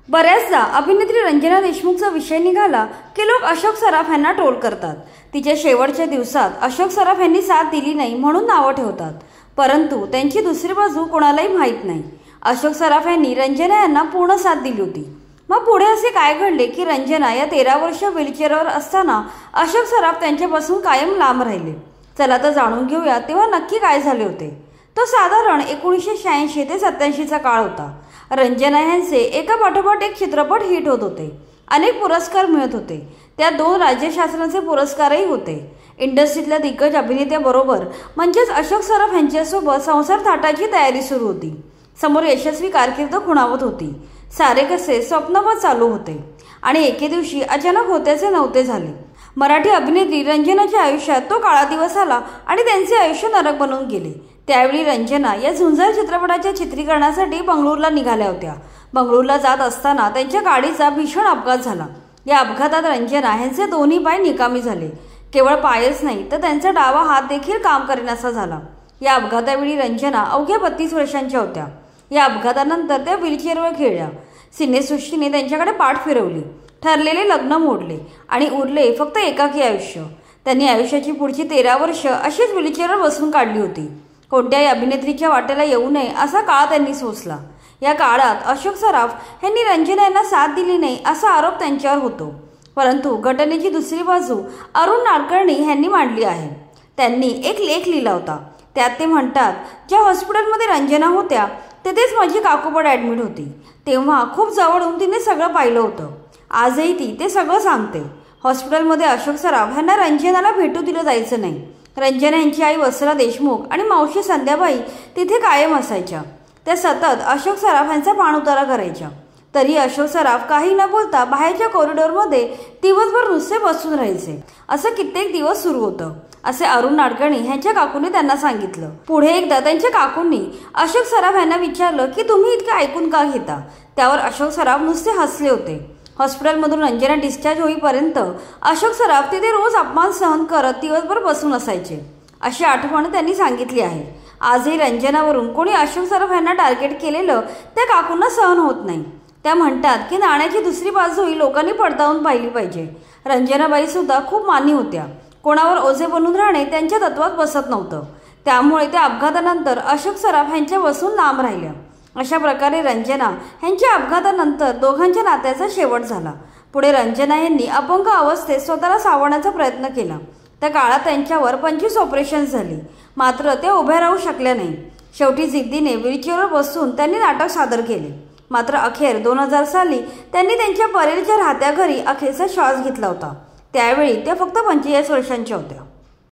बऱ्याचदा अभिनेत्री रंजना देशमुखचा विषय निघाला की लोक अशोक सराफ यांना ट्रोल करतात। तिच्या शेवटच्या दिवसात अशोक सराफ यांनी साथ दिली नाही म्हणून नावं ठेवतात, परंतु त्यांची दुसरी बाजू कोणालाही माहीत नाही। अशोक सराफ यांनी रंजना यांना पूर्ण साथ दिली होती। मग पुढे असे काय घडले की रंजना या 13 वर्ष व्हीलचेअरवर असताना अशोक सराफ त्यांच्यापासून कायम लांब राहिले? चला तर जाणून घेऊया तेव्हा नक्की काय झाले होते। तो साधारण 1986 ते 87 चा काळ होता। रंजना यांचे एका पाठोपाठ एक चित्रपट हिट होत होते, अनेक पुरस्कार मिळत होते, त्यात 2 राज्य शासनाचे पुरस्कारही होते। इंडस्ट्रीतल्या दिग्गज अभिनेत्याबरोबर म्हणजेच अशोक सराफ यांच्यासोबत संसार थाटाची तयारी सुरू होती। समोर यशस्वी कारकीर्द खुणावत होती। सारे कसे स्वप्नवत चालू होते आणि एके दिवशी अचानक होत्याचे नव्हते झाले। मराठी अभिनेत्री रंजनाच्या आयुष्यात तो काळा दिवस आला आणि त्यांचे आयुष्य नरक बनून गेले। त्यावेळी रंजना या झुंजार चित्रपटाच्या चित्रीकरणासाठी बंगळुरूला निघाल्या होत्या। बंगळुरूला जात असताना त्यांच्या गाडीचा भीषण अपघात झाला। या अपघातात रंजना यांचे दोन्ही पाय निकामी झाले। केवळ पायच नाही तर त्यांचा डावा हात देखील काम करेनासा झाला। या अपघातावेळी रंजना अवघ्या 32 वर्षांच्या होत्या। या अपघातानंतर त्या व्हीलचेअरवर खेळल्या। सिनेसृष्टीने त्यांच्याकडे पाठ फिरवली, ठरलेले लग्न मोडले आणि उरले फक्त एकाकी आयुष्य। त्यांनी आयुष्याची पुढची 13 वर्ष अशीच व्हीलचेअरवर बसून काढली होती। कोणत्याही अभिनेत्रीच्या वाटेला येऊ नये असा काळ त्यांनी सोसला। या काळात अशोक सराफ यांनी रंजना यांना साथ दिली नाही असा आरोप त्यांच्यावर होतो, परंतु घटनेची दुसरी बाजू अरुण नाडकर्णी यांनी मांडली आहे। त्यांनी एक लेख लिहिला होता, त्यात ते म्हणतात, ज्या हॉस्पिटलमध्ये रंजना होत्या तेथेच माझी काकूपड ॲडमिट होती। तेव्हा खूप जवळून तिने सगळं पाहिलं होतं। आजही ती ते सगळं सांगते। हॉस्पिटलमध्ये अशोक सराफ यांना रंजनाला भेटू दिलं जायचं नाही। रंजना यांची आई वत्सला देशमुख आणि मावशी संध्याबाई तिथे कायम असायच्या। त्या सतत अशोक सराफ यांचा पाणउतारा करायच्या। तरी अशोक सराफ काही न बोलता बाहेरच्या कॉरिडॉरमध्ये दिवसभर नुसते बसून राहायचे। असं कित्येक दिवस सुरू होतं, असे अरुण नाडकर्णी यांच्या काकूंनी त्यांना सांगितलं। पुढे एकदा त्यांच्या काकूंनी अशोक सराफ यांना विचारलं की तुम्ही इतके ऐकून का घेता? त्यावर अशोक सराफ नुसते हसले होते। हॉस्पिटलमधून रंजना डिस्चार्ज होईपर्यंत अशोक सराफ तिथे रोज अपमान सहन करत दिवसभर बसून असायचे, अशी आठवण त्यांनी सांगितली आहे। आजही रंजनावरून कोणी अशोक सराफ यांना टार्गेट केलेलं त्या काकूंना सहन होत नाही। त्या म्हणतात की नाण्याची दुसरी बाजूही लोकांनी पडताळून पाहिली पाहिजे। रंजनाबाई सुद्धा खूप मानी होत्या। कोणावर ओझे बनून राहणे त्यांच्या तत्वात बसत नव्हतं, त्यामुळे त्या अपघातानंतर अशोक सराफ यांच्यापासून लांब राहिल्या। अशा प्रकारे रंजना यांच्या अपघातानंतर दोघांच्या नात्याचा शेवट झाला। पुढे रंजना यांनी अपंग अवस्थेत स्वतःला सावरण्याचा प्रयत्न केला। त्या काळात त्यांच्यावर 25 ऑपरेशन्स झाली, मात्र त्या उभ्या राहू शकल्या नाही। शेवटी जिद्दीने व्हीलचेअरवर बसून त्यांनी नाटक सादर केले, मात्र अखेर 2000 साली त्यांनी त्यांच्या परेलच्या राहत्या घरी अखेरचा श्वास घेतला होता। त्यावेळी त्या फक्त 45 वर्षांच्या होत्या।